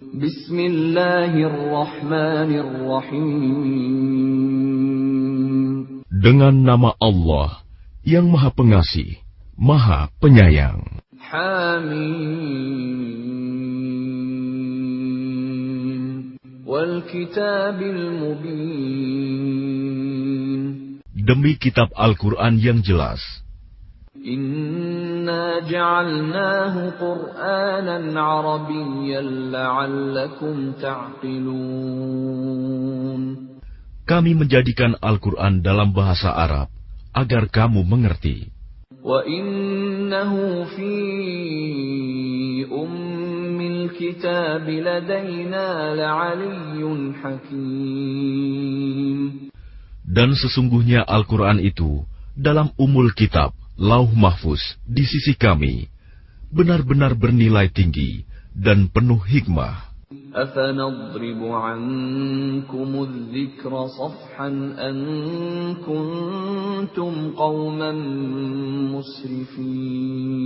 Bismillahirrahmanirrahim. Dengan nama Allah yang Maha Pengasih, Maha Penyayang. Hamim. Wal kitabil mubin. Demi kitab Al-Quran yang jelas. Inna ja'alnahu Qur'anan Arabiyyan la'allakum ta'qilun. Kami menjadikan Al-Quran dalam bahasa Arab agar kamu mengerti. Wa innahu fi ummil kitab ladaina la'aliyyun hakim. Dan sesungguhnya Al-Quran itu dalam umul kitab, Lauh Mahfuz di sisi kami, benar-benar bernilai tinggi dan penuh hikmah. أَفَنَضْرِبُ عَنْكُمُ الذِّكْرَ صَفْحًا أَنْ كُنْتُمْ قَوْمًا مُسْرِفِينَ.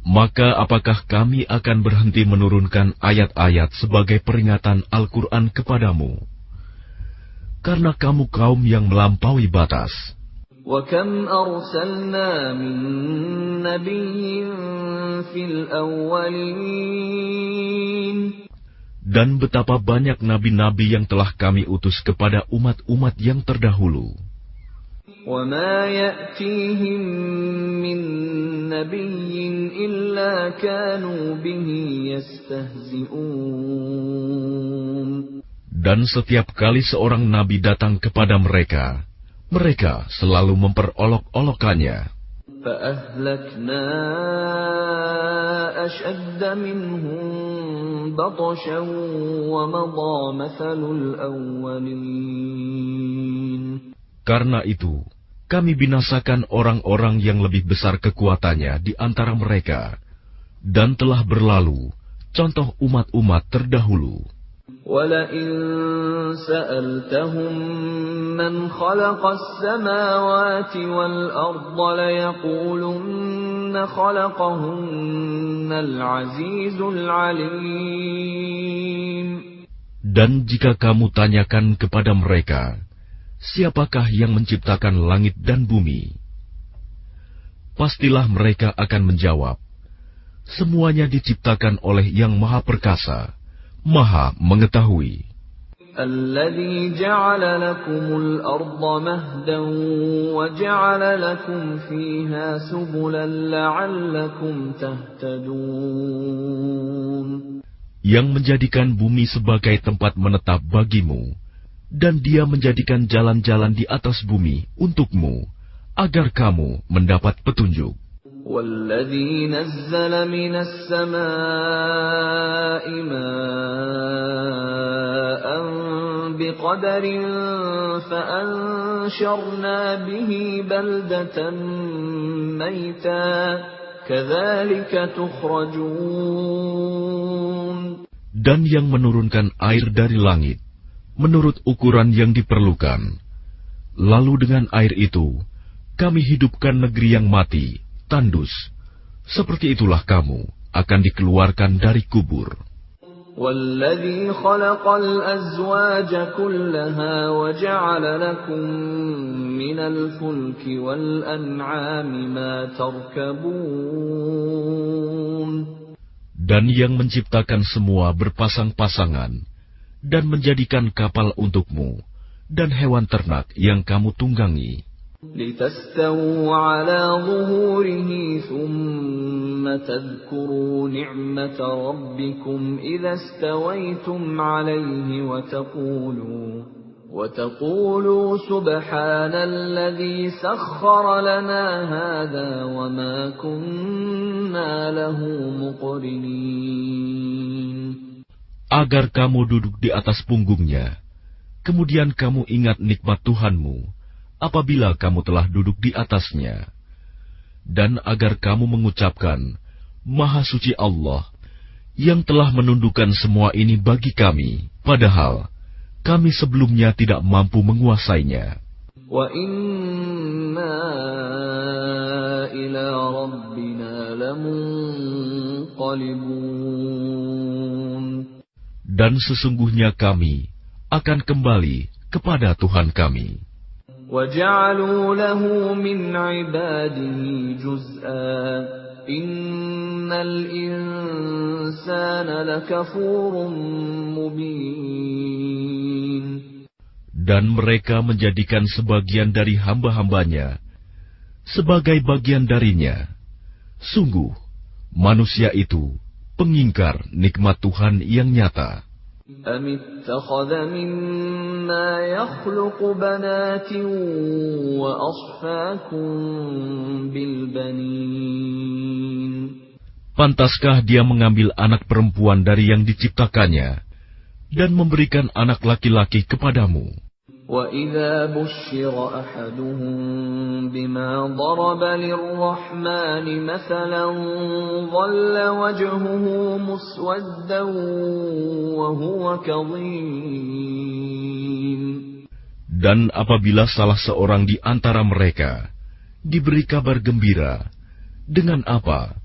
Maka apakah kami akan berhenti menurunkan ayat-ayat sebagai peringatan Al-Quran kepadamu? Karena kamu kaum yang melampaui batas. وَكَمْ أَرْسَلْنَا مِن نَّبِيٍّ فِي الْأَوَّلِينَ. Dan betapa banyak nabi-nabi yang telah kami utus kepada umat-umat yang terdahulu. وَمَا يَأْتِيهِم مِّن نَّبِيٍّ إِلَّا كَانُوا بِهِ يَسْتَهْزِئُونَ. Dan setiap kali seorang nabi datang kepada mereka, mereka selalu memperolok-olokannya. فَأَهْلَكْنَا أَشَدَّ مِنْهُمْ بَطْشًا وَمَضَىٰ مَثَلُ الْأَوَّلِينَ. Karena itu, kami binasakan orang-orang yang lebih besar kekuatannya di antara mereka, dan telah berlalu contoh umat-umat terdahulu. وَلَئِن سَأَلْتَهُم مَّنْ خَلَقَ السَّمَاوَاتِ وَالْأَرْضَ لَيَقُولُنَّ خَلَقَهُنَّ الْعَزِيزُ الْعَلِيمُ. Dan jika kamu tanyakan kepada mereka, siapakah yang menciptakan langit dan bumi? Pastilah mereka akan menjawab, semuanya diciptakan oleh Yang Maha Perkasa, Maha Mengetahui. الَّذِي جَعَلَ لَكُمُ الْأَرْضَ مَهْدًا وَجَعَلَ لَكُمْ فِيهَا سُبُلًا لَعَلَّكُمْ تَهْتَدُونَ. Yang menjadikan bumi sebagai tempat menetap bagimu, dan Dia menjadikan jalan-jalan di atas bumi untukmu, agar kamu mendapat petunjuk. وَالَّذِي نَزَّلَ مِنَ السَّمَاءِ مَاءً بِقَدَرٍ فَأَنشَرْنَا بِهِ بَلْدَةً مَّيْتًا كَذَلِكَ تُخْرَجُونَ. Dan yang menurunkan air dari langit menurut ukuran yang diperlukan, lalu dengan air itu kami hidupkan negeri yang mati, tandus. Seperti itulah kamu akan dikeluarkan dari kubur. وَالَّذِي خَلَقَ الْأَزْوَاجَ كُلَّهَا وَجَعَلَ لَكُم مِّنَ الْفُلْكِ وَالْأَنْعَامِ مَا تَرْكَبُونَ. Dan yang menciptakan semua berpasang-pasangan, dan menjadikan kapal untukmu, dan hewan ternak yang kamu tunggangi. لِتَسْتَوُوا عَلَى ظُهُورِهِ ثُمَّ تَذْكُرُوا نِعْمَةَ رَبِّكُمْ إِذَا اسْتَوَيْتُمْ عَلَيْهِ وَتَقُولُوا سُبْحَانَ الَّذِي سَخَّرَ لَنَا هَذَا وَمَا كُنَّا لَهُ مُقْرِنِينَ. Agar kamu duduk di atas punggungnya, kemudian kamu ingat nikmat Tuhanmu apabila kamu telah duduk di atasnya, dan agar kamu mengucapkan, Maha Suci Allah, yang telah menundukkan semua ini bagi kami, padahal kami sebelumnya tidak mampu menguasainya. Wa inna ila rabbina lamunqalibun. Dan sesungguhnya kami akan kembali kepada Tuhan kami. وَجَعَلُوا لَهُ مِنْ عِبَادِهِ جُزْءًا إِنَّ الْإِنسَانَ لَكَفُورٌ مُبِينٌ. Dan mereka menjadikan sebagian dari hamba-hambanya sebagai bagian darinya. Sungguh, manusia itu pengingkar nikmat Tuhan yang nyata. أَمِ اتَّخَذَ مِمَّا يَخْلُقُ بَنَاتٍ وَأَصْفَاكُم بِالْبَنِينَ. Pantaskah dia mengambil anak perempuan dari yang diciptakannya dan memberikan anak laki-laki kepadamu? وَإِذَا بُشِّرَ أَحَدُهُم بِمَا ضَرَبَ لِلرَّحْمَنِ مَثَلًا ظَلَّ وَجْهُهُ مُسْوَدًّا وَهُوَ كَظِيمٌ. Dan apabila salah seorang di antara mereka diberi kabar gembira dengan apa?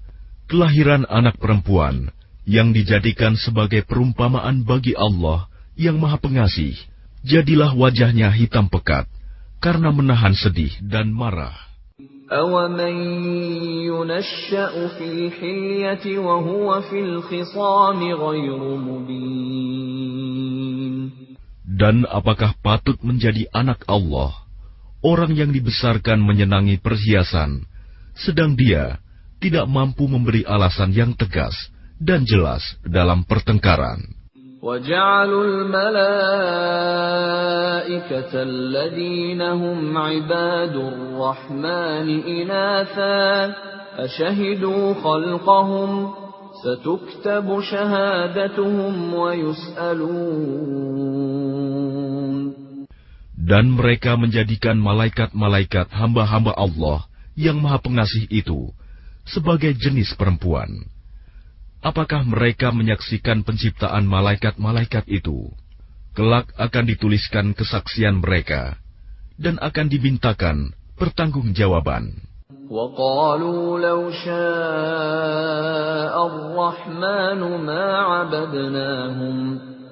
Kelahiran anak perempuan yang dijadikan sebagai perumpamaan bagi Allah yang Maha Pengasih, jadilah wajahnya hitam pekat karena menahan sedih dan marah. أَوَمَن يُنَشَّأُ فِي الْحِلْيَةِ وَهُوَ فِي الْخِصَامِ غَيْرُ مُبِينٍ. Dan apakah patut menjadi anak Allah, orang yang dibesarkan menyenangi perhiasan, sedang dia tidak mampu memberi alasan yang tegas dan jelas dalam pertengkaran. وَجَعَلُوا الْمَلَائِكَةَ الَّذِينَ هُمْ عِبَادُ الرَّحْمَنِ إِنَاثًا أَشَهِدُوا خَلْقَهُمْ سَتُكْتَبُ شَهَادَتُهُمْ وَيُسْأَلُونَ. Dan mereka menjadikan malaikat-malaikat hamba-hamba Allah yang Maha Pengasih itu sebagai jenis perempuan. Apakah mereka menyaksikan penciptaan malaikat-malaikat itu? Kelak akan dituliskan kesaksian mereka dan akan dimintakan pertanggungjawaban. وَقَالُوا لَوْ شَاءَ الرَّحْمَنُ مَا عَبَدْنَاهُمْ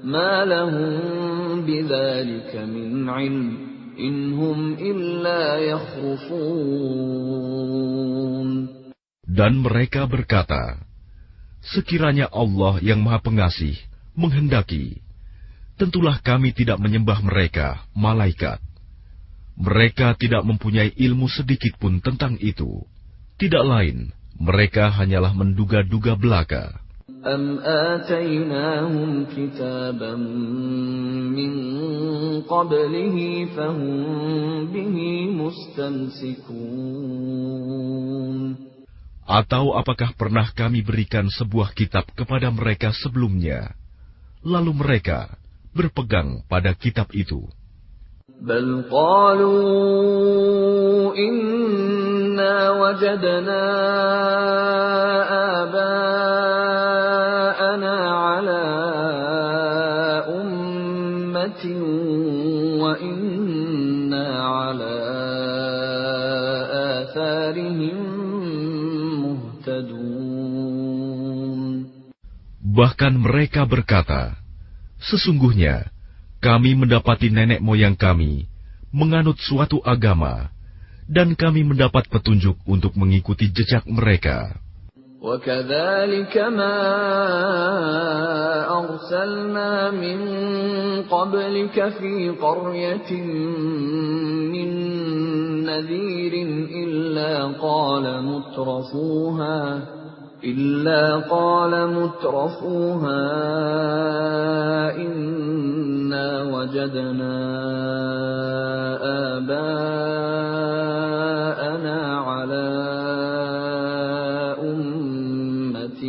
مَا لَهُم بِذَلِكَ مِنْ عِلْمٍ إِنْ هُمْ إِلَّا يَخْرُصُونَ. Dan mereka berkata, sekiranya Allah yang Maha Pengasih menghendaki, tentulah kami tidak menyembah mereka, malaikat. Mereka tidak mempunyai ilmu sedikit pun tentang itu. Tidak lain, mereka hanyalah menduga-duga belaka. أَمْ آتَيْنَاهُمْ كِتَابًا مِّن قَبْلِهِ فَهُمْ بِهِ مُسْتَمْسِكُونَ. Atau apakah pernah kami berikan sebuah kitab kepada mereka sebelumnya, lalu mereka berpegang pada kitab itu? بَلْ قَالُوا إِنَّا وَجَدْنَا آبَاءَنَا عَلَىٰ أُمَّةٍ وَإِنَّا عَلَىٰ آثَارِهِم مُهْتَدُونَ. Bahkan mereka berkata, sesungguhnya kami mendapati nenek moyang kami menganut suatu agama, dan kami mendapat petunjuk untuk mengikuti jejak mereka. وَكَذَلِكَ مَا أَرْسَلْنَا مِن قَبْلِكَ فِي قَرْيَةٍ مِّن نَّذِيرٍ إِلَّا قَالَ مُتْرَفُوهَا إِنَّا وَجَدْنَا آبَاءَنَا عَلَىٰ أُمَّةٍ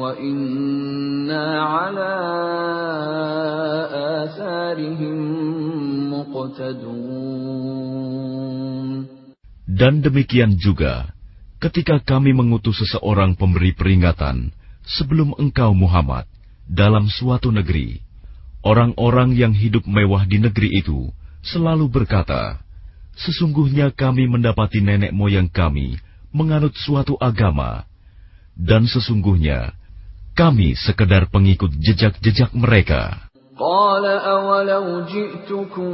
وَإِنَّا عَلَىٰ آثَارِهِم مُقْتَدُونَ. Dan demikian juga ketika kami mengutus seseorang pemberi peringatan sebelum engkau Muhammad dalam suatu negeri, orang-orang yang hidup mewah di negeri itu selalu berkata, sesungguhnya kami mendapati nenek moyang kami menganut suatu agama, dan sesungguhnya kami sekedar pengikut jejak-jejak mereka. قال أولو جئتكم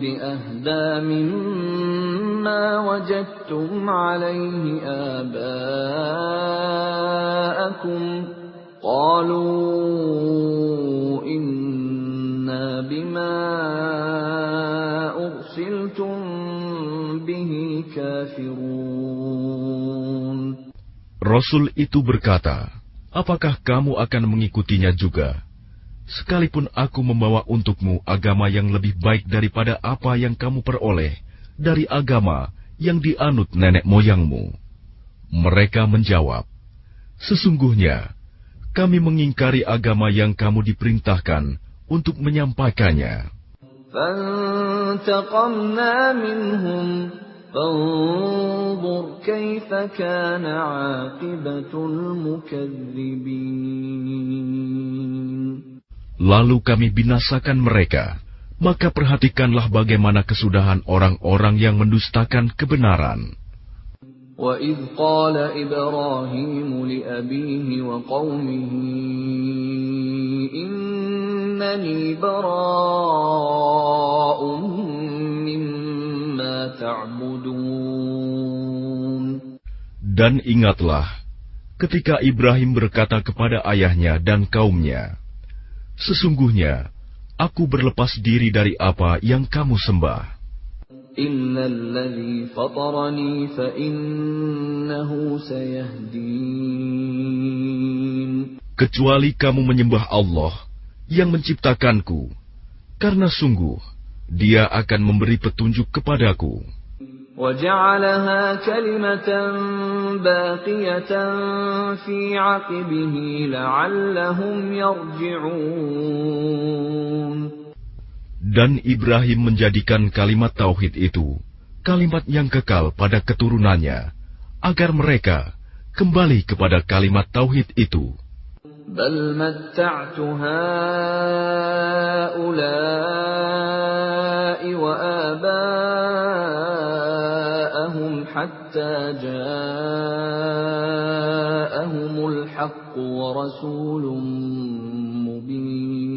بأهدى مما وجدتم عليه آباءكم قالوا إنا بما أرسلتم به كافرون. Rasul itu berkata, apakah kamu akan mengikutinya juga? Sekalipun aku membawa untukmu agama yang lebih baik daripada apa yang kamu peroleh dari agama yang dianut nenek moyangmu. Mereka menjawab, sesungguhnya kami mengingkari agama yang kamu diperintahkan untuk menyampaikannya. فانتقمنا منهم فانظر كيف كان عاقبة المكذبين. Lalu kami binasakan mereka, maka perhatikanlah bagaimana kesudahan orang-orang yang mendustakan kebenaran. وَإِذْ قَالَ إِبْرَاهِيمُ لِأَبِيهِ وَقَوْمِهِ إِنَّنِي بَرَاءٌ مِّمَّا تَعْبُدُونَ. Dan ingatlah, ketika Ibrahim berkata kepada ayahnya dan kaumnya, sesungguhnya, aku berlepas diri dari apa yang kamu sembah. إِلَّا الَّذِي فَطَرَنِي فَإِنَّهُ سَيَهْدِينِ. Kecuali kamu menyembah Allah yang menciptakanku, karena sungguh, Dia akan memberi petunjuk kepadaku. وَجَعَلَهَا كَلِمَةً بَاقِيَةً فِي عَقِبِهِ لَعَلَّهُمْ يَرْجِعُونَ. Dan Ibrahim menjadikan kalimat tauhid itu kalimat yang kekal pada keturunannya, agar mereka kembali kepada kalimat tauhid itu. بَلْ مَتَّعْتُ هَؤُلَاءِ وَآبَاءَهُمْ حَتَّى جَاءَهُمُ الْحَقُّ وَرَسُولٌ مُّبِينٌ.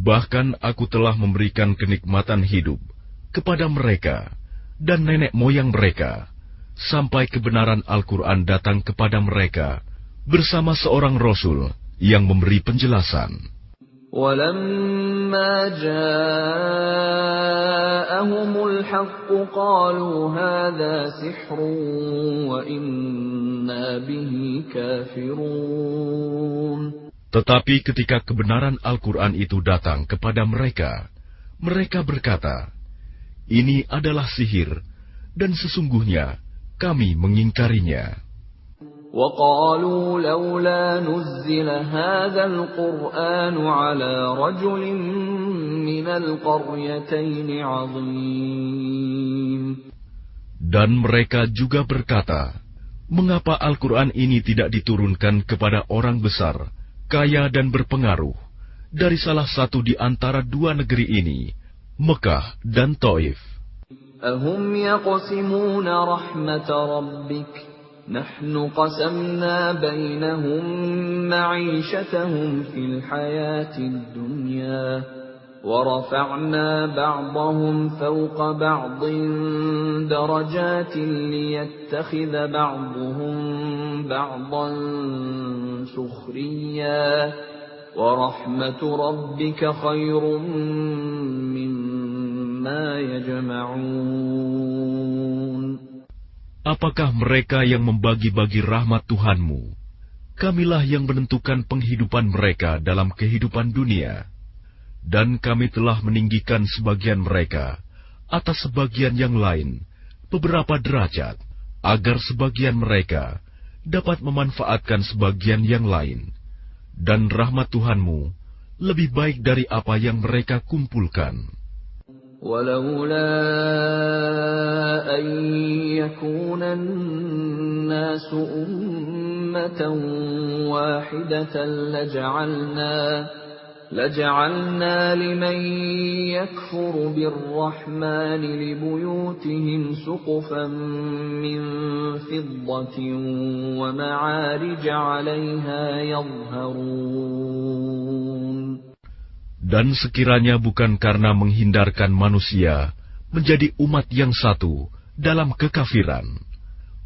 Bahkan aku telah memberikan kenikmatan hidup kepada mereka dan nenek moyang mereka, sampai kebenaran Al-Quran datang kepada mereka bersama seorang Rasul yang memberi penjelasan. وَلَمَّا جَاءَهُمُ الْحَقُّ قَالُوا هَذَا سِحْرٌ وَإِنَّا بِهِ كَافِرُونَ. Tetapi ketika kebenaran Al-Quran itu datang kepada mereka, mereka berkata, ini adalah sihir, dan sesungguhnya kami mengingkarinya. وَقَالُوا لَوْلَا نُزِّلَ هَذَا الْقُرْآنُ عَلَى رَجُلٍ مِّنَ الْقَرْيَتَيْنِ عَظِيمٍ. Dan mereka juga berkata, mengapa Al-Quran ini tidak diturunkan kepada orang besar, kaya dan berpengaruh, dari salah satu di antara dua negeri ini, Mekah dan Taif. أَهُمْ يَقْسِمُونَ رَحْمَةَ رَبِّكَ نَحْنُ قَسَمْنَا بَيْنَهُمْ مَعِيشَتَهُمْ فِي الْحَيَاةِ الدُّنْيَا وَرَفَعْنَا بَعْضَهُمْ فَوْقَ بَعْضٍ دَرَجَاتٍ لِيَتَّخِذَ بَعْضُهُمْ بَعْضًا سُخْرِيًّا وَرَحْمَةُ رَبِّكَ خَيْرٌ مِّمَّا يَجْمَعُونَ. Apakah mereka yang membagi-bagi rahmat Tuhanmu? Kamilah yang menentukan penghidupan mereka dalam kehidupan dunia. Dan kami telah meninggikan sebagian mereka atas sebagian yang lain beberapa derajat, agar sebagian mereka dapat memanfaatkan sebagian yang lain. Dan rahmat Tuhanmu lebih baik dari apa yang mereka kumpulkan. وَلَوْلَا أَن يَكُونَ النَّاسُ أُمَّةً وَاحِدَةً لَجَعَلْنَا لِمَن يَكْفُرُ بِالرَّحْمَنِ لِبُيُوتِهِمْ سُقُفًا مِّن فِضَّةٍ وَمَعَارِجَ عَلَيْهَا يَظْهَرُونَ. Dan sekiranya bukan karena menghindarkan manusia menjadi umat yang satu dalam kekafiran,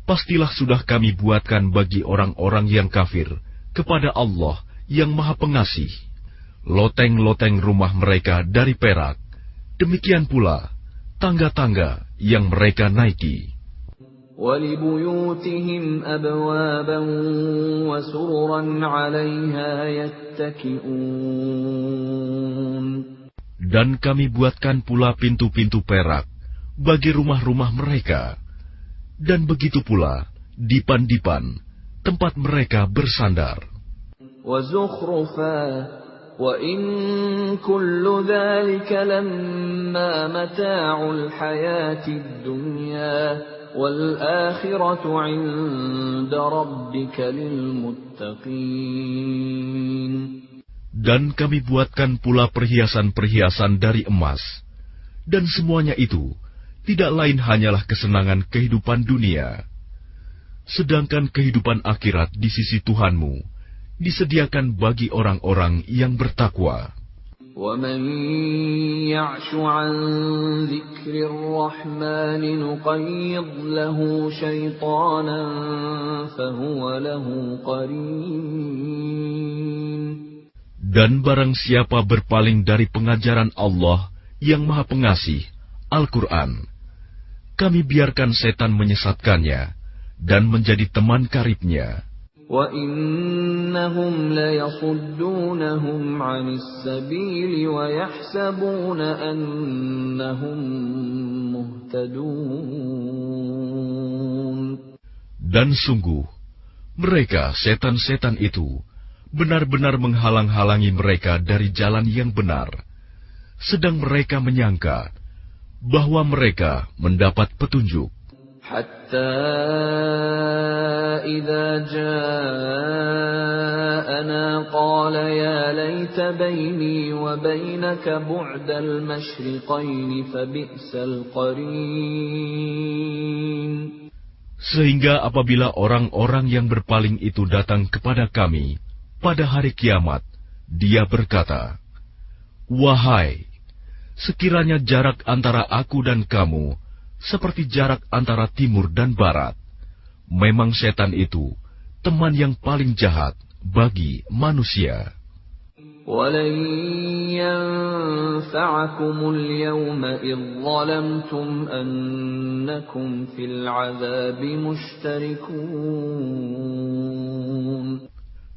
pastilah sudah kami buatkan bagi orang-orang yang kafir kepada Allah yang Maha Pengasih loteng-loteng rumah mereka dari perak, demikian pula tangga-tangga yang mereka naiki. وَلِبُيُوتِهِمْ أَبْوَابًا وَسُرُرًا عَلَيْهَا يَتَّكِئُونَ. Dan kami buatkan pula pintu-pintu perak bagi rumah-rumah mereka, dan begitu pula dipan-dipan tempat mereka bersandar. وَزُخْرُفًا وَإِن كُلُّ ذَلِكَ لَمَّا مَتَاعُ الْحَيَاةِ الدُّنْيَا وَالْآخِرَةُ عِندَ رَبِّكَ لِلْمُتَّقِينَ. Dan kami buatkan pula perhiasan-perhiasan dari emas, dan semuanya itu tidak lain hanyalah kesenangan kehidupan dunia. Sedangkan kehidupan akhirat di sisi Tuhanmu disediakan bagi orang-orang yang bertakwa. وَمَن يَعْشُ عَن ذِكْرِ الرَّحْمَنِ نُقَيِّضْ لَهُ شَيْطَانًا فَهُوَ لَهُ قَرِينٌ. Dan barang siapa berpaling dari pengajaran Allah yang Maha Pengasih, Al-Quran, kami biarkan setan menyesatkannya dan menjadi teman karibnya. وَإِنَّهُمْ لَيَصُدُّونَهُمْ عَنِ السَّبِيلِ وَيَحْسَبُونَ أَنَّهُمْ مُهْتَدُونَ. Dan sungguh, mereka setan-setan itu benar-benar menghalang-halangi mereka dari jalan yang benar, sedang mereka menyangka bahwa mereka mendapat petunjuk. حَتَّى إِذَا جَاءَنَا قَالَ يَا لَيْتَ بَيْنِي وَبَيْنَكَ بُعْدَ الْمَشْرِقَيْنِ فَبِئْسَ الْقَرِينُ. Sehingga apabila orang-orang yang berpaling itu datang kepada kami pada hari kiamat, dia berkata, "Wahai, sekiranya jarak antara aku dan kamu seperti jarak antara timur dan barat, memang setan itu teman yang paling jahat bagi manusia." وَلَن يَنفَعَكُمُ الْيَوْمَ إِذ ظَّلَمْتُمْ أَنَّكُمْ فِي الْعَذَابِ مُشْتَرِكُونَ.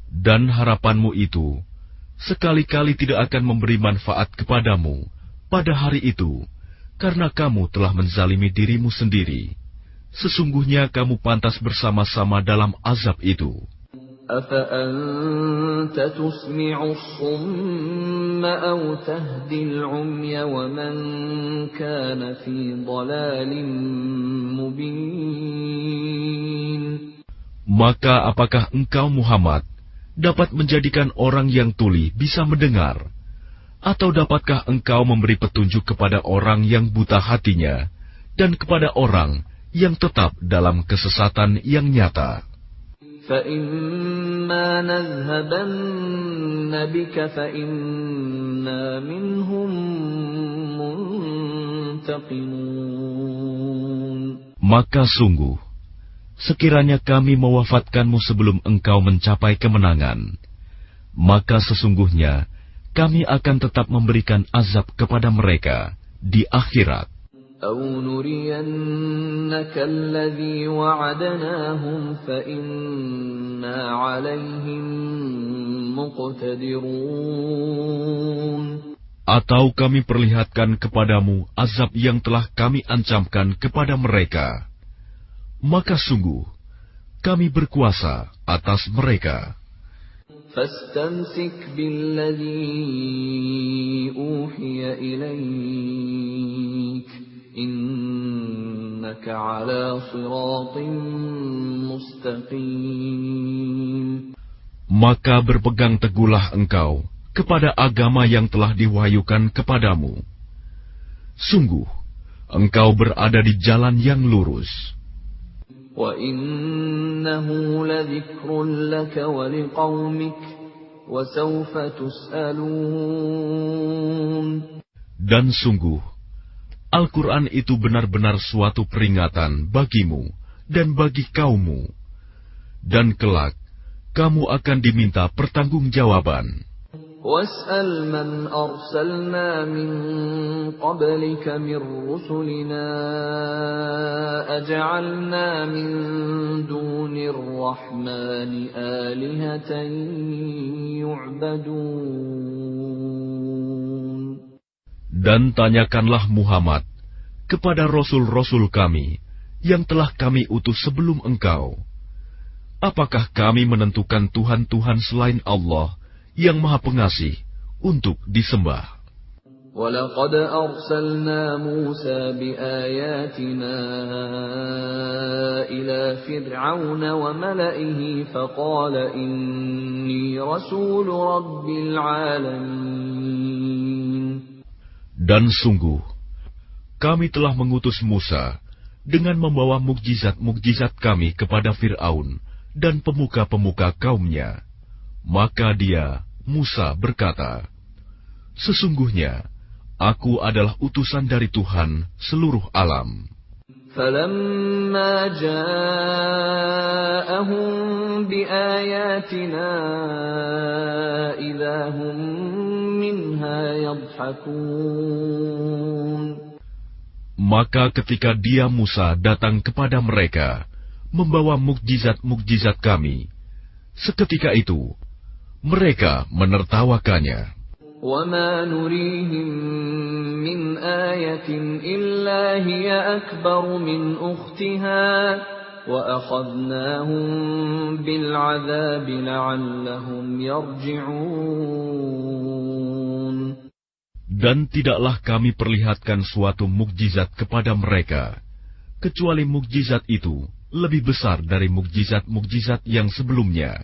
Dan harapanmu itu sekali-kali tidak akan memberi manfaat kepadamu pada hari itu, karena kamu telah menzalimi dirimu sendiri. Sesungguhnya kamu pantas bersama-sama dalam azab itu. أَفَأَنْتَ تُسْمِعُ الصُّمَّ أَوْ تَهْدِي الْعُمْيَ وَمَنْ كَانَ فِي ضَلَالٍ مُبِينٍ. Maka apakah engkau Muhammad dapat menjadikan orang yang tuli bisa mendengar? Atau dapatkah engkau memberi petunjuk kepada orang yang buta hatinya dan kepada orang yang tetap dalam kesesatan yang nyata? فَإِمَّا نَذْهَبَنَّ بِكَ فَإِنَّا مِنْهُمْ مُنْتَقِمُونَ. Maka sungguh, sekiranya kami mewafatkanmu sebelum engkau mencapai kemenangan, maka sesungguhnya kami akan tetap memberikan azab kepada mereka di akhirat. أَوْ نُرِيَنَّكَ الَّذِي وَعَدْنَاهُمْ فَإِنَّا عَلَيْهِمْ مُقْتَدِرُونَ. Atau kami perlihatkan kepadamu azab yang telah kami ancamkan kepada mereka, maka sungguh kami berkuasa atas mereka. فَاسْتَمْسِكْ بِالَّذِي أُوحِيَ إِلَيْكَ إِنَّكَ عَلَى صِرَاطٍ مُسْتَقِيمٍ. Maka berpegang teguhlah engkau kepada agama yang telah diwahyukan kepadamu. Sungguh, engkau berada di jalan yang lurus. وَإِنَّهُ لَذِكْرٌ لَكَ وَلِقَوْمِكَ وَسَوْفَ تُسْأَلُونَ. Dan sungguh, Al-Quran itu benar-benar suatu peringatan bagimu dan bagi kaummu. Dan kelak, kamu akan diminta pertanggungjawaban. وَاسْأَلْ مَنْ أَرْسَلْنَا مِنْ قَبْلِكَ مِنْ رُسُلِنَا أَجَعَلْنَا مِنْ دُونِ الرَّحْمَنِ آلِهَةً يُعْبَدُونَ. Dan tanyakanlah Muhammad kepada rasul-rasul kami yang telah kami utus sebelum engkau. Apakah kami menentukan Tuhan-Tuhan selain Allah yang Maha Pengasih untuk disembah? وَلَقَدْ أَرْسَلْنَا مُوسَى بِآيَاتِنَا إِلَى فِرْعَوْنَ وَمَلَئِهِ فَقَالَ إِنِّي رَسُولُ رَبِّ الْعَالَمِينَ. Dan sungguh, kami telah mengutus Musa dengan membawa mukjizat-mukjizat kami kepada Fir'aun dan pemuka-pemuka kaumnya. Maka dia, Musa, berkata, "Sesungguhnya, aku adalah utusan dari Tuhan seluruh alam." فَلَمَّا جَاءَهُم بِآيَاتِنَا إِذَا هُم مِّنْهَا يَضْحَكُونَ. Maka ketika dia, Musa, datang kepada mereka, membawa mukjizat-mukjizat kami, seketika itu, mereka menertawakannya. وَمَا نُرِيهِم مِّنْ آيَةٍ إِلَّا هِيَ أَكْبَرُ مِنْ أُخْتِهَا وَأَخَذْنَاهُم بِالْعَذَابِ لَعَلَّهُمْ يَرْجِعُونَ. Dan tidaklah kami perlihatkan suatu mukjizat kepada mereka, kecuali mukjizat itu lebih besar dari mukjizat-mukjizat yang sebelumnya.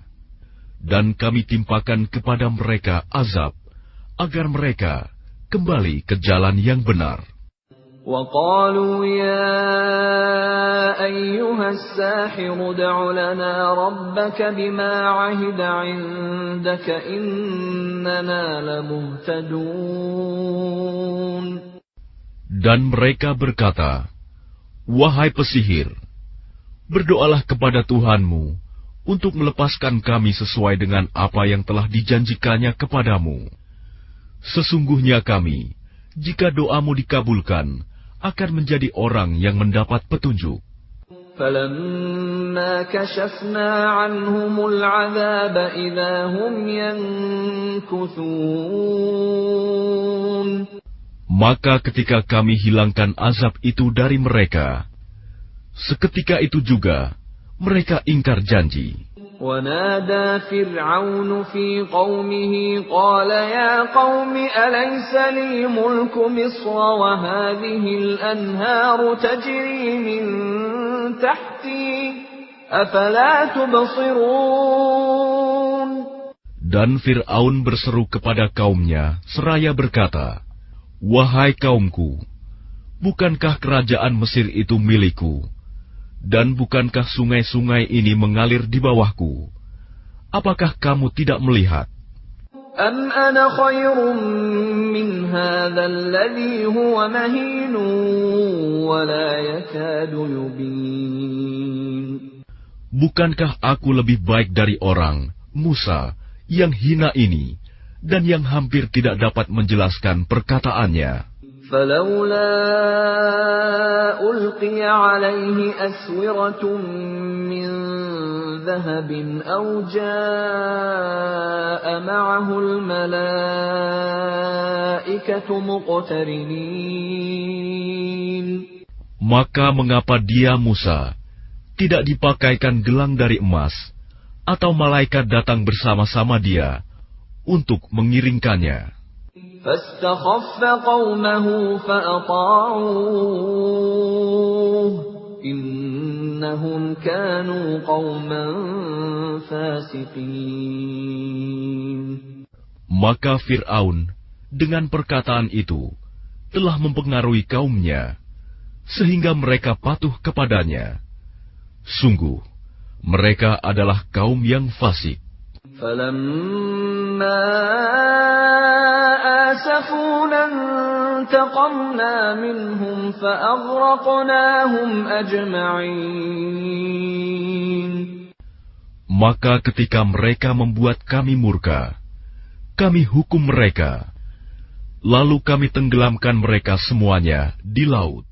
Dan kami timpakan kepada mereka azab, agar mereka kembali ke jalan yang benar. وَقَالُوا يَا أَيُّهَا السَّاحِرُ ادْعُ لَنَا رَبَّكَ بِمَا عَهِدَ عِندَكَ إِنَّنَا لَمُهْتَدُونَ. Dan mereka berkata, "Wahai pesihir, berdoalah kepada Tuhanmu untuk melepaskan kami sesuai dengan apa yang telah dijanjikannya kepadamu. Sesungguhnya kami, jika doamu dikabulkan, akan menjadi orang yang mendapat petunjuk." فَلَمَّا كَشَفْنَا عَنْهُمُ الْعَذَابَ إِذَا هُمْ يَنكُثُونَ. Maka ketika kami hilangkan azab itu dari mereka, seketika itu juga mereka ingkar janji. وَنَادَى فِرْعَوْنُ فِي قَوْمِهِ قَالَ يَا قَوْمِ أَلَيْسَ لِي مُلْكُ مِصْرَ وَهَٰذِهِ الْأَنْهَارُ تَجْرِي مِن تَحْتِي أَفَلَا تُبْصِرُونَ. Dan Fir'aun berseru kepada kaumnya seraya berkata, "Wahai kaumku, bukankah kerajaan Mesir itu milikku? Dan bukankah sungai-sungai ini mengalir di bawahku? Apakah kamu tidak melihat? أَمْ أَنَا خَيْرٌ مِّنْ هَٰذَا الَّذِي هُوَ مَهِينٌ وَلَا يَكَادُ يُبِينُ. Bukankah aku lebih baik dari orang, Musa, yang hina ini, dan yang hampir tidak dapat menjelaskan perkataannya?" فَلَوْلَا أُلْقِيَ عَلَيْهِ أَسْوِرَةٌ مِّن ذَهَبٍ أَوْ جَاءَ مَعَهُ الْمَلَائِكَةُ مُقْتَرِنِينَ. Maka mengapa dia, Musa, tidak dipakaikan gelang dari emas, atau malaikat datang bersama-sama dia untuk mengiringkannya? فَاسْتَخَفَّ قَوْمَهُ فَأَطَاعُوهُ إِنَّهُمْ كَانُوا قَوْمًا فَاسِقِينَ. Maka Fir'aun dengan perkataan itu telah mempengaruhi kaumnya, sehingga mereka patuh kepadanya. Sungguh, mereka adalah kaum yang fasik. فَلَمَّا آسَفُونَا انتَقَمْنَا مِنْهُمْ فَأَغْرَقْنَاهُمْ أَجْمَعِينَ. Maka ketika mereka membuat kami murka, kami hukum mereka, lalu kami tenggelamkan mereka semuanya di laut.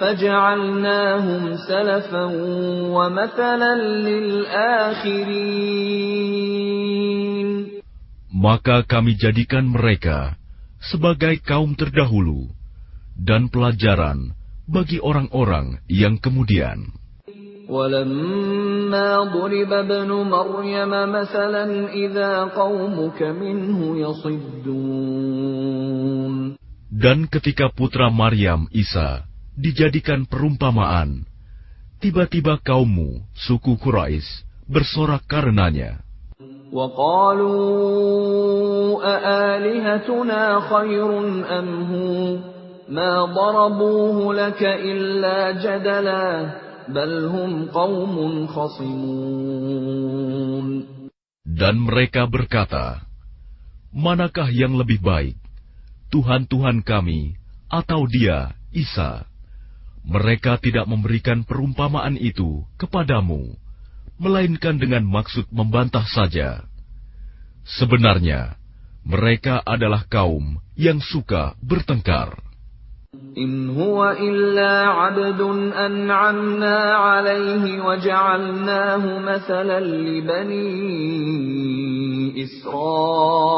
فَجَعَلْنَاهُمْ سَلَفًا وَمَثَلًا لِلْآخِرِينَ. Maka kami jadikan mereka sebagai kaum terdahulu dan pelajaran bagi orang-orang yang kemudian. وَلَمَّا ضُرِبَ ابْنُ مَرْيَمَ مَثَلًا إِذَا قَوْمُكَ مِنْهُ يَصِدُّونَ. Dan ketika putra Maryam Isa dijadikan perumpamaan, tiba-tiba kaummu, suku Quraisy, bersorak karenanya. وَقَالُوا أَآلِهَتُنَا خَيْرٌ أَمْ هُوَ مَا ضَرَبُوهُ لَكَ إِلَّا جَدَلًا بَلْ هُمْ قَوْمٌ خَصِمُونَ. Dan mereka berkata, manakah yang lebih baik, Tuhan-Tuhan kami atau dia, Isa? Mereka tidak memberikan perumpamaan itu kepadamu, melainkan dengan maksud membantah saja. Sebenarnya, mereka adalah kaum yang suka bertengkar. إِنْ هُوَ إِلَّا عَبْدٌ أَنْعَمْنَا عَلَيْهِ وَجَعَلْنَاهُ مَثَلًا لِبَنِي إِسْرَائِيلَ.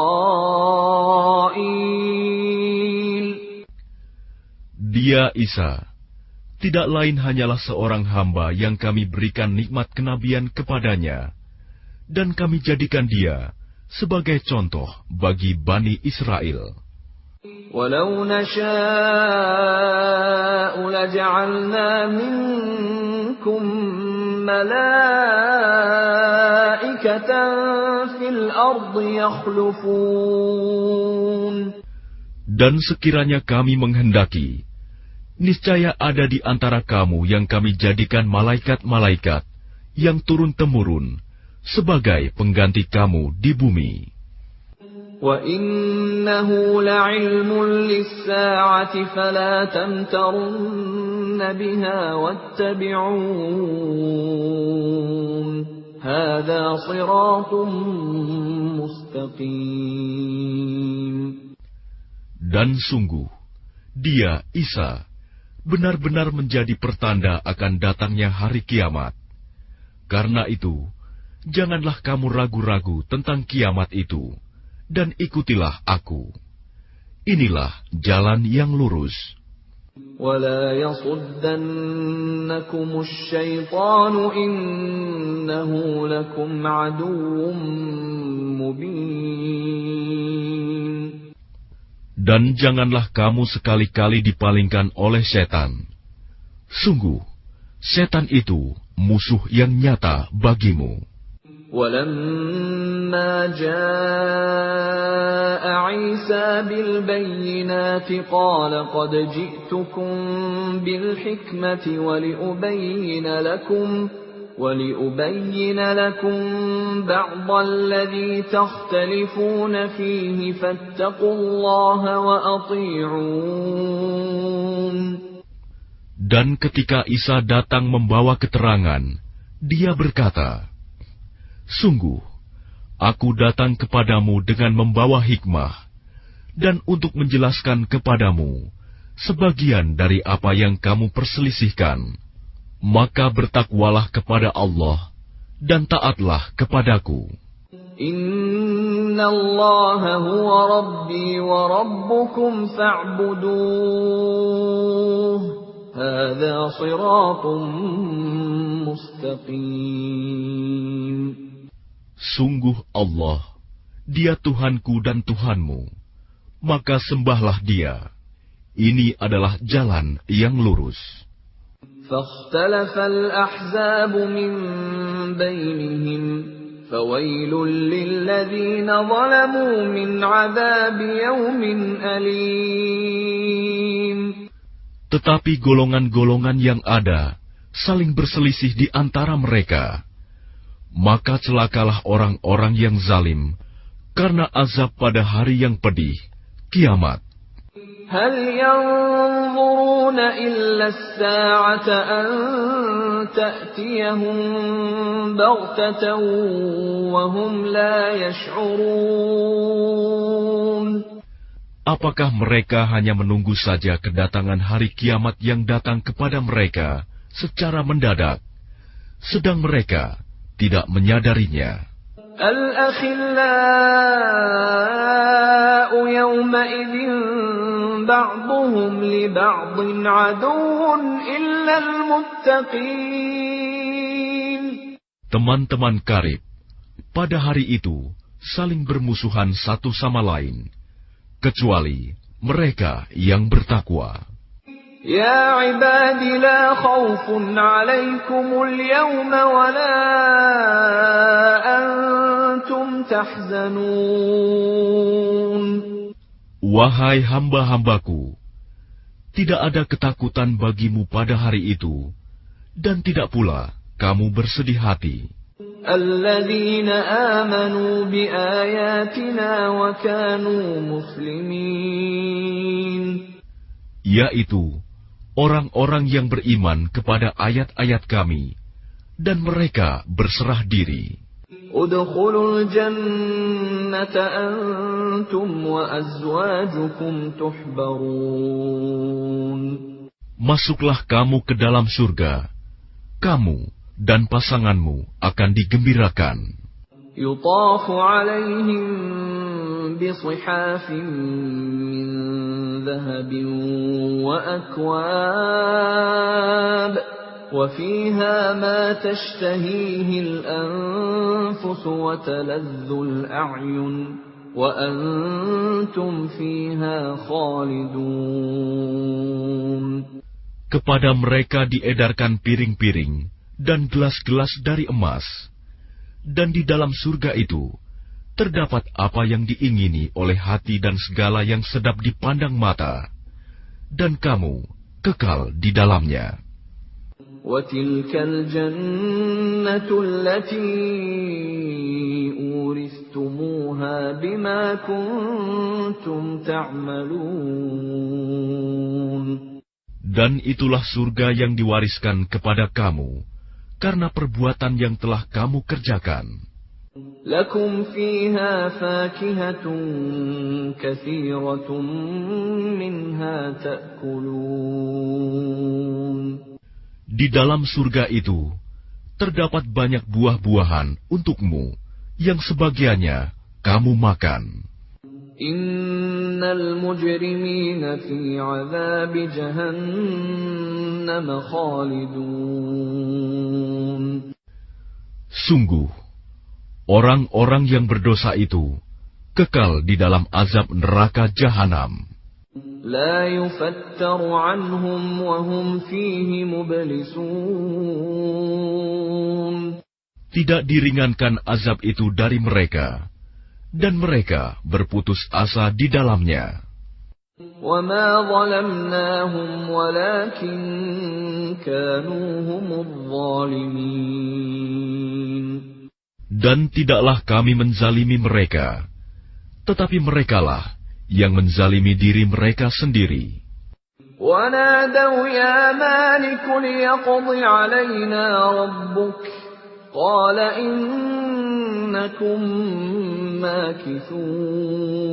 Dia Isa tidak lain hanyalah seorang hamba yang kami berikan nikmat kenabian kepadanya, dan kami jadikan dia sebagai contoh bagi Bani Israel. وَلَوْ نَشَاءُ لَجَعَلْنَا مِنكُم مَّلَائِكَةً فِي الْأَرْضِ يَخْلُفُونَ. Dan sekiranya kami menghendaki, niscaya ada di antara kamu yang kami jadikan malaikat-malaikat yang turun-temurun sebagai pengganti kamu di bumi. وَإِنَّهُ لَعِلْمٌ لِلسَّاعَةِ فَلَا تَمْتَرُنَّ بِهَا وَاتَّبِعُونِ هَذَا صِرَاطٌ مُسْتَقِيمٌ. Dan sungguh, dia, Isa, benar-benar menjadi pertanda akan datangnya hari kiamat. Karena itu, janganlah kamu ragu-ragu tentang kiamat itu, dan ikutilah aku. Inilah jalan yang lurus. وَلَا يَصُدَّنَّكُمُ الشَّيْطَانُ إِنَّهُ لَكُمْ عَدُوٌّ مُبِينٌ. Dan janganlah kamu sekali-kali dipalingkan oleh setan. Sungguh, setan itu musuh yang nyata bagimu. وَلَمَّا جَاءَ عِيسَى بِالْبَيِّنَاتِ قَالَ قَدْ جِئْتُكُم بِالْحِكْمَةِ وَلِأُبَيِّنَ لَكُم بَعْضَ الَّذِي تَخْتَلِفُونَ فِيهِ فَاتَّقُوا اللَّهَ وَأَطِيعُونِ. Dan ketika Isa datang membawa keterangan, dia berkata, sungguh, aku datang kepadamu dengan membawa hikmah, dan untuk menjelaskan kepadamu sebagian dari apa yang kamu perselisihkan. Maka bertakwalah kepada Allah, dan taatlah kepadaku. Inna Allaha huwa Rabbi wa Rabbukum fa'buduh. Hadha siratun mustaqim. Sungguh Allah, Dia Tuhanku dan Tuhanmu, maka sembahlah Dia. Ini adalah jalan yang lurus. فاختلف الأحزاب من بينهم فَوَيْلٌ لِّلَّذِينَ ظَلَمُوا مِنْ عَذَابِ يَوْمٍ أَلِيمٍ. Tetapi golongan-golongan yang ada saling berselisih di antara mereka. Maka celakalah orang-orang yang zalim karena azab pada hari yang pedih, kiamat. هَلْ يَنظُرُونَ إِلَّا السَّاعَةَ أَن تَأْتِيَهُم بَغْتَةً وَهُمْ لَا يَشْعُرُونَ. Apakah mereka hanya menunggu saja kedatangan hari kiamat yang datang kepada mereka secara mendadak, sedang mereka tidak menyadarinya? الْأَخِلَّاءُ يَوْمَئِذٍ بَعْضُهُمْ لِبَعْضٍ عَدُوٌّ إِلَّا الْمُتَّقِينَ. Teman-teman karib pada hari itu saling bermusuhan satu sama lain, kecuali mereka yang bertakwa. يا عباد لا خوف عليكم اليوم ولا أنتم تحزنون. Wahai hamba-hambaku, tidak ada ketakutan bagimu pada hari itu, dan tidak pula kamu bersedih hati. الذين آمنوا بآياتنا وكانوا مسلمين. Yaitu orang-orang yang beriman kepada ayat-ayat kami, dan mereka berserah diri. Udkhulul jannata antum wa azwajukum tuhbarun. Masuklah kamu ke dalam surga, kamu dan pasanganmu akan digembirakan. Yutafu alaihim bisihafin min dhahabin wa akwab wa fiha ma tashtahihi al-anfus wa taladhdhu al-a'yun wa antum fiha khalidun. Kepada mereka diedarkan piring-piring dan gelas-gelas dari emas. Dan di dalam surga itu terdapat apa yang diingini oleh hati dan segala yang sedap dipandang mata, dan kamu kekal di dalamnya. وَتِلْكَ الْجَنَّةُ الَّتِي أُورِثْتُمُوهَا بِمَا كُنتُمْ تَعْمَلُونَ. Dan itulah surga yang diwariskan kepada kamu karena perbuatan yang telah kamu kerjakan. Lakum fiha fakihatun katsiratun minha ta'kulun. Di dalam surga itu terdapat banyak buah-buahan untukmu yang sebagiannya kamu makan. Innal mujrimina fi 'adzabi jahannam khalidun. Sungguh, orang-orang yang berdosa itu kekal di dalam azab neraka jahanam. La yufattaru 'anhum wa hum fihi mublisun. Tidak diringankan azab itu dari mereka, dan mereka berputus asa di dalamnya. وَمَا ظَلَمْنَاهُمْ وَلَكِنْ كَانُوا هُمُ الظَّالِمِينَ. Dan tidaklah kami menzalimi mereka, tetapi merekalah yang menzalimi diri mereka sendiri. وَنَادَوْا يَا مَالِكُ لِيَقْضِ عَلَيْنَا رَبُّكَ قَالَ إِنَّكُمْ مَاكِثُونَ.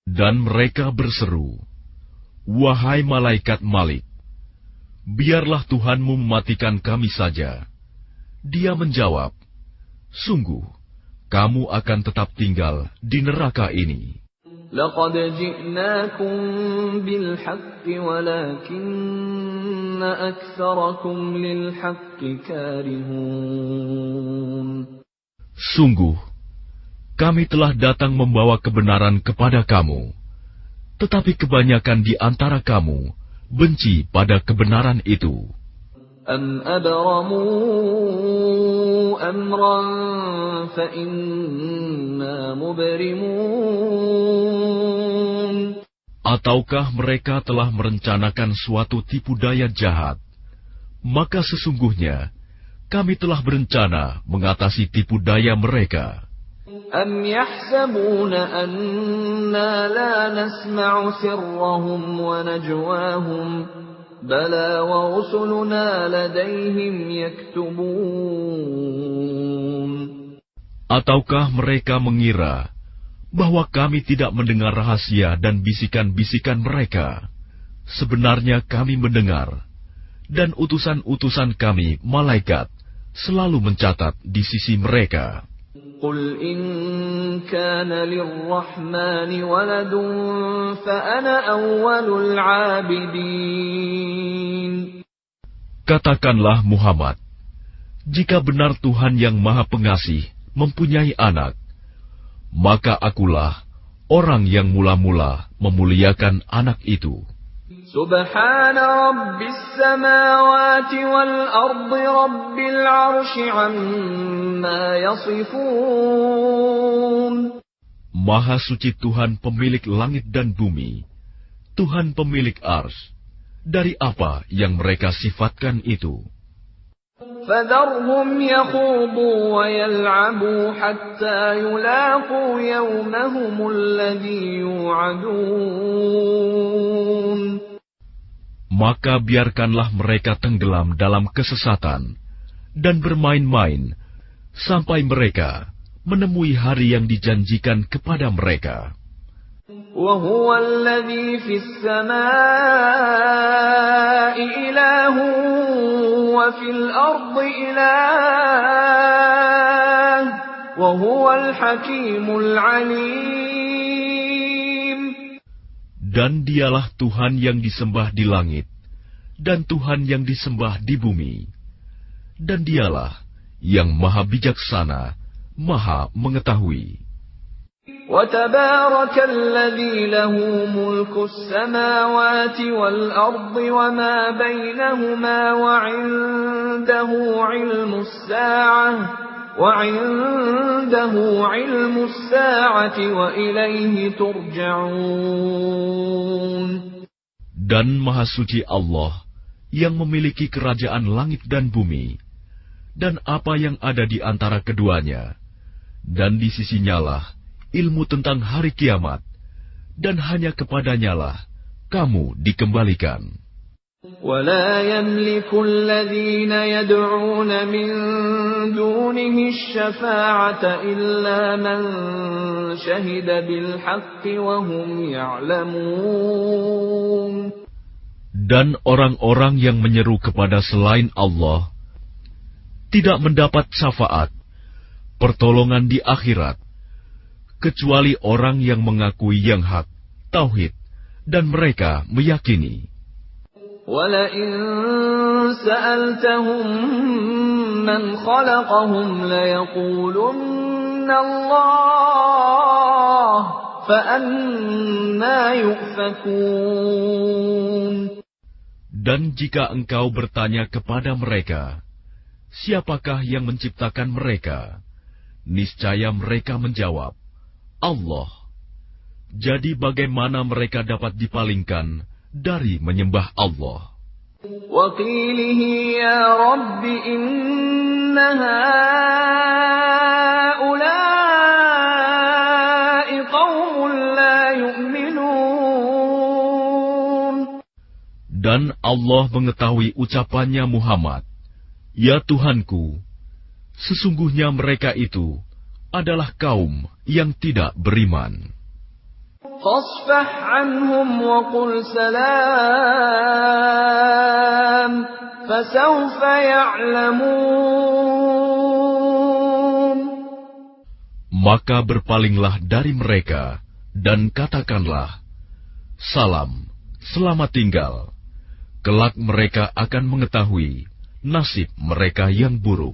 Dan mereka berseru, "Wahai malaikat Malik, biarlah Tuhanmu mematikan kami saja." Dia menjawab, "Sungguh, kamu akan tetap tinggal di neraka ini." لَقَدْ جِئْنَاكُمْ بِالْحَقِّ وَلَكِنَّ أَكْثَرَكُمْ لِلْحَقِّ كَارِهُونَ. Sungguh, kami telah datang membawa kebenaran kepada kamu, tetapi kebanyakan di antara kamu benci pada kebenaran itu. أَمْ أَبْرَمُوا أمرا فإنا مبرمون. Ataukah mereka telah merencanakan suatu tipu daya jahat, maka sesungguhnya kami telah berencana mengatasi tipu daya mereka. أم يحسبون أنا لا نسمع سرهم ونجواهم بلى ورسلنا لديهم يكتبون. Ataukah mereka mengira bahwa kami tidak mendengar rahasia dan bisikan-bisikan mereka? Sebenarnya kami mendengar, dan utusan-utusan kami, malaikat, selalu mencatat di sisi mereka. قل إن كان للرحمن ولد فأنا أول العابدين. Katakanlah Muhammad, jika benar Tuhan yang Maha Pengasih mempunyai anak, maka akulah orang yang mula-mula memuliakan anak itu. Subhana Rabbis samawati wal ardi Rabbil arsy amma yasifun. Maha suci Tuhan pemilik langit dan bumi, Tuhan pemilik ars, dari apa yang mereka sifatkan itu. فَذَرْهُمْ يَخُوضُوا وَيَلْعَبُوا حَتَّى يُلَاقُوا يَوْمَهُمُ الَّذِي يُوعَدُونَ. Maka biarkanlah mereka tenggelam dalam kesesatan dan bermain-main sampai mereka menemui hari yang dijanjikan kepada mereka. وَهُوَ الَّذِي فِي السَّمَاءِ إِلَٰهٌ وَفِي الْأَرْضِ إِلَٰهٌ وَهُوَ الْحَكِيمُ الْعَلِيمُ. Dan dialah Tuhan yang disembah di langit, dan Tuhan yang disembah di bumi. Dan dialah yang maha bijaksana, maha mengetahui. وَتَبَارَكَ الَّذِي لَهُ مُلْكُ السَّمَاوَاتِ وَالْأَرْضِ وَمَا بَيْنَهُمَا وَعِندَهُ عِلْمُ السَّاعَةِ وَإِلَيْهِ تُرْجَعُونَ. Dan Maha Suci Allah yang memiliki kerajaan langit dan bumi, dan apa yang ada di antara keduanya, dan di sisinyalah ilmu tentang hari kiamat, dan hanya kepadanyalah kamu dikembalikan. وَلَا يَمْلِكُ الَّذِينَ يَدْعُونَ مِن دُونِهِ الشَّفَاعَةَ إِلَّا مَن شَهِدَ بِالْحَقِّ وَهُمْ يَعْلَمُونَ. Dan orang-orang yang menyeru kepada selain Allah tidak mendapat syafaat, pertolongan di akhirat, kecuali orang yang mengakui yang hak, tauhid, dan mereka meyakini. وَلَئِن سَأَلْتَهُم مَّنْ خَلَقَهُمْ لَيَقُولُنَّ اللَّهُ فَأَنَّىٰ يُؤْفَكُونَ. Dan jika engkau bertanya kepada mereka, siapakah yang menciptakan mereka? Niscaya mereka menjawab, Allah. Jadi bagaimana mereka dapat dipalingkan dari menyembah Allah? وَقِيلِهِ يَا رَبِّ إِنَّ هَٰؤُلَاءِ قَوْمٌ لَّا يُؤْمِنُونَ. Dan Allah mengetahui ucapannya Muhammad, Ya Tuhanku, sesungguhnya mereka itu adalah kaum yang tidak beriman. فَاصْفَحْ عَنْهُمْ وَقُلْ سَلَامٌ فَسَوْفَ يَعْلَمُونَ. Maka berpalinglah dari mereka dan katakanlah, Salam, selamat tinggal. Kelak mereka akan mengetahui nasib mereka yang buruk.